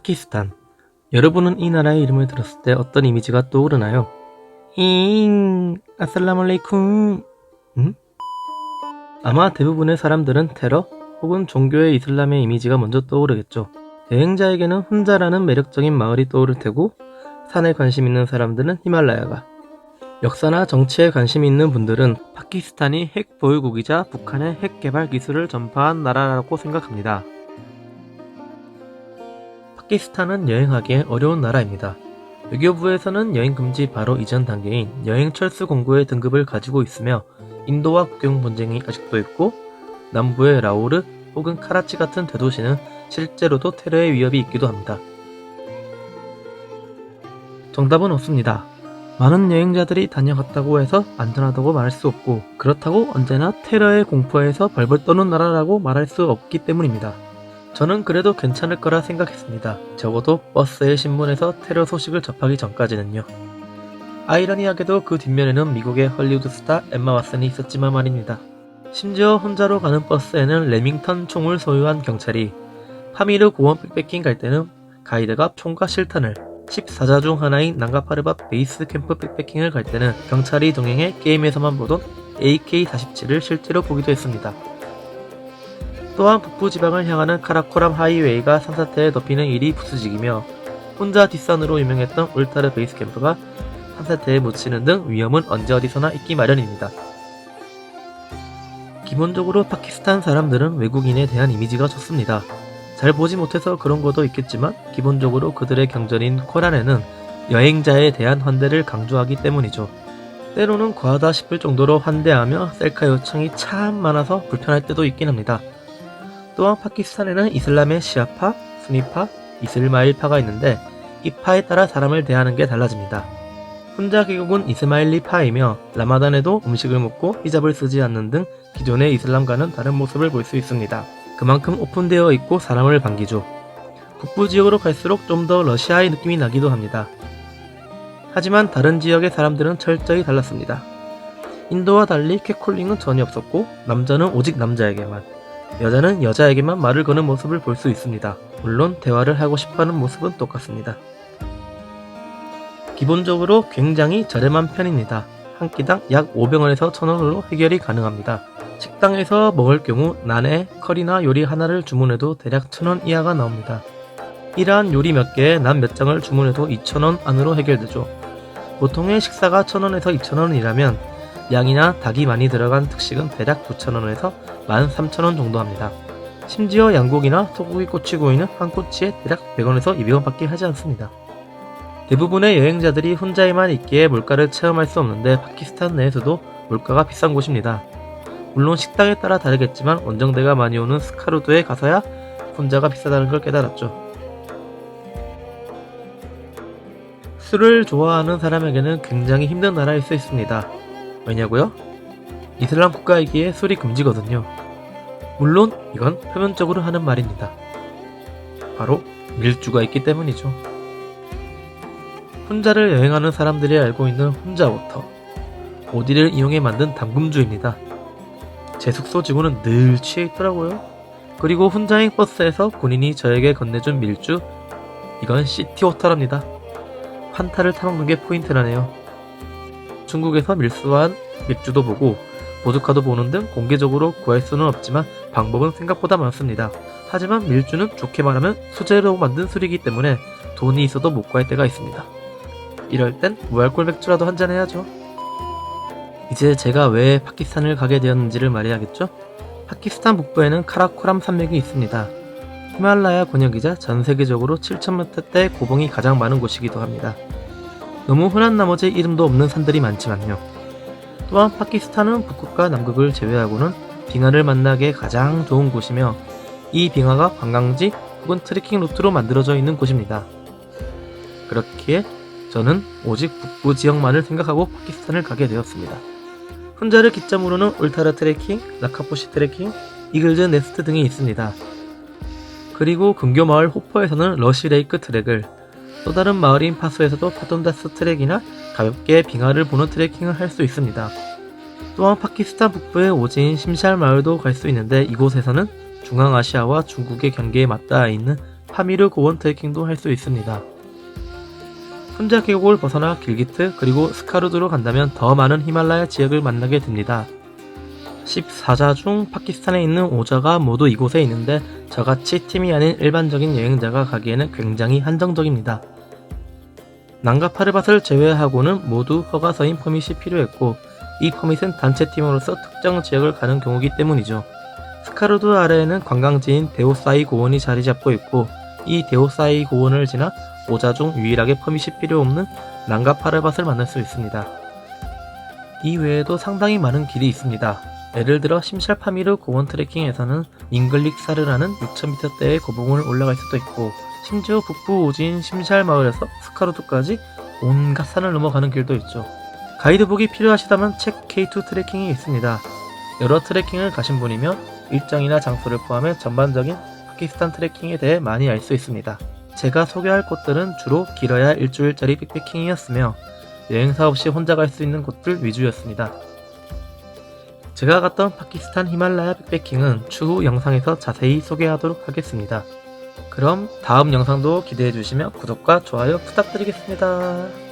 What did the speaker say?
파키스탄. 여러분은 이 나라의 이름을 들었을 때 어떤 이미지가 떠오르나요? 아살라말레이쿰. 아마 대부분의 사람들은 테러 혹은 종교의 이슬람의 이미지가 먼저 떠오르겠죠. 여행자에게는 훈자라는 매력적인 마을이 떠오를 테고, 산에 관심 있는 사람들은 히말라야가, 역사나 정치에 관심 있는 분들은 파키스탄이 핵 보유국이자 북한의 핵 개발 기술을 전파한 나라라고 생각합니다. 파키스탄은 여행하기에 어려운 나라입니다. 외교부에서는 여행금지 바로 이전 단계인 여행 철수 공고의 등급을 가지고 있으며, 인도와 국경 분쟁이 아직도 있고, 남부의 라오르 혹은 카라치 같은 대도시는 실제로도 테러의 위협이 있기도 합니다. 정답은 없습니다. 많은 여행자들이 다녀갔다고 해서 안전하다고 말할 수 없고, 그렇다고 언제나 테러의 공포에서 벌벌 떠는 나라라고 말할 수 없기 때문입니다. 저는 그래도 괜찮을 거라 생각했습니다. 적어도 버스의 신문에서 테러 소식을 접하기 전까지는요. 아이러니하게도 그 뒷면에는 미국의 헐리우드 스타 엠마 왓슨이 있었지만 말입니다. 심지어 혼자로 가는 버스에는 레밍턴 총을 소유한 경찰이, 파미르 고원 백패킹 갈 때는 가이드가 총과 실탄을, 14자 중 하나인 난가파르바 베이스 캠프 백패킹을 갈 때는 경찰이 동행해 게임에서만 보던 AK-47을 실제로 보기도 했습니다. 또한 북부 지방을 향하는 카라코람 하이웨이가 산사태에 덮이는 일이 부수직이며, 혼자 뒷산으로 유명했던 울타르 베이스 캠프가 산사태에 묻히는 등 위험은 언제 어디서나 있기 마련입니다. 기본적으로 파키스탄 사람들은 외국인에 대한 이미지가 좋습니다. 잘 보지 못해서 그런 것도 있겠지만, 기본적으로 그들의 경전인 코란에는 여행자에 대한 환대를 강조하기 때문이죠. 때로는 과하다 싶을 정도로 환대하며 셀카 요청이 참 많아서 불편할 때도 있긴 합니다. 또한 파키스탄에는 이슬람의 시아파, 수니파, 이슬마일파가 있는데, 이 파에 따라 사람을 대하는 게 달라집니다. 훈자 귀국은 이스마일리파이며, 라마단에도 음식을 먹고 히잡을 쓰지 않는 등 기존의 이슬람과는 다른 모습을 볼 수 있습니다. 그만큼 오픈되어 있고 사람을 반기죠. 북부 지역으로 갈수록 좀 더 러시아의 느낌이 나기도 합니다. 하지만 다른 지역의 사람들은 철저히 달랐습니다. 인도와 달리 캣콜링은 전혀 없었고, 남자는 오직 남자에게만, 여자는 여자에게만 말을 거는 모습을 볼 수 있습니다. 물론 대화를 하고 싶어하는 모습은 똑같습니다. 기본적으로 굉장히 저렴한 편입니다. 한 끼당 약 500원에서 1000원으로 해결이 가능합니다. 식당에서 먹을 경우 난에 커리나 요리 하나를 주문해도 대략 1000원 이하가 나옵니다. 이러한 요리 몇 개에 난 몇 장을 주문해도 2000원 안으로 해결되죠. 보통의 식사가 1000원에서 2000원이라면 양이나 닭이 많이 들어간 특식은 대략 9000원에서 13000원 정도 합니다. 심지어 양고기나 소고기 꼬치구이는 한 꼬치에 대략 100원에서 200원밖에 하지 않습니다. 대부분의 여행자들이 혼자에만 있기에 물가를 체험할 수 없는데, 파키스탄 내에서도 물가가 비싼 곳입니다. 물론 식당에 따라 다르겠지만 원정대가 많이 오는 스카루드에 가서야 혼자가 비싸다는 걸 깨달았죠. 술을 좋아하는 사람에게는 굉장히 힘든 나라일 수 있습니다. 왜냐고요? 이슬람 국가이기에 술이 금지거든요. 물론 이건 표면적으로 하는 말입니다. 바로 밀주가 있기 때문이죠. 혼자를 여행하는 사람들이 알고 있는 혼자워터, 오디를 이용해 만든 담금주입니다. 제 숙소 직원은 늘 취해 있더라고요. 그리고 혼자행 버스에서 군인이 저에게 건네준 밀주, 이건 시티워터랍니다. 판타를 타먹는 게 포인트라네요. 중국에서 밀수한 맥주도 보고 보드카도 보는 등 공개적으로 구할 수는 없지만 방법은 생각보다 많습니다. 하지만 밀주는 좋게 말하면 수제로 만든 술이기 때문에 돈이 있어도 못 구할 때가 있습니다. 이럴 땐 무알콜 맥주라도 한잔 해야죠. 이제 제가 왜 파키스탄을 가게 되었는지를 말해야겠죠? 파키스탄 북부에는 카라코람 산맥이 있습니다. 히말라야 권역이자 전 세계적으로 7000m대 고봉이 가장 많은 곳이기도 합니다. 너무 흔한 나머지 이름도 없는 산들이 많지만요. 또한 파키스탄은 북극과 남극을 제외하고는 빙하를 만나기에 가장 좋은 곳이며, 이 빙하가 관광지 혹은 트레킹 루트로 만들어져 있는 곳입니다. 그렇기에 저는 오직 북부 지역만을 생각하고 파키스탄을 가게 되었습니다. 훈자를 기점으로는 울타르 트레킹, 라카포시 트레킹, 이글즈 네스트 등이 있습니다. 그리고 근교 마을 호퍼에서는 러시 레이크 트랙을, 또 다른 마을인 파수에서도 파돈다스 트랙이나 가볍게 빙하를 보는 트레킹을 할 수 있습니다. 또한 파키스탄 북부의 오지인 심샬 마을도 갈 수 있는데, 이곳에서는 중앙아시아와 중국의 경계에 맞닿아 있는 파미르 고원 트레킹도 할 수 있습니다. 훈자 계곡을 벗어나 길기트 그리고 스카르두로 간다면 더 많은 히말라야 지역을 만나게 됩니다. 14자 중 파키스탄에 있는 5자가 모두 이곳에 있는데 저같이 팀이 아닌 일반적인 여행자가 가기에는 굉장히 한정적입니다. 난가 파르밭을 제외하고는 모두 허가서인 퍼밋이 필요했고 이 퍼밋은 단체 팀으로서 특정 지역을 가는 경우이기 때문이죠. 스카르두 아래에는 관광지인 데오사이 고원이 자리 잡고 있고 이 데오사이 고원을 지나 5자 중 유일하게 퍼밋이 필요 없는 난가 파르밭을 만날 수 있습니다. 이 외에도 상당히 많은 길이 있습니다. 예를 들어 심샬 파미르 고원 트레킹에서는 잉글릭사르라는 6000m대의 고봉을 올라갈 수도 있고 심지어 북부 오지인 심샬 마을에서 스카르두까지 온갖 산을 넘어가는 길도 있죠. 가이드북이 필요하시다면 책 K2 트레킹이 있습니다. 여러 트레킹을 가신 분이면 일정이나 장소를 포함해 전반적인 파키스탄 트레킹에 대해 많이 알 수 있습니다. 제가 소개할 곳들은 주로 길어야 일주일짜리 빅패킹이었으며 여행사 없이 혼자 갈 수 있는 곳들 위주였습니다. 제가 갔던 파키스탄 히말라야 빅패킹은 추후 영상에서 자세히 소개하도록 하겠습니다. 그럼 다음 영상도 기대해주시며 구독과 좋아요 부탁드리겠습니다.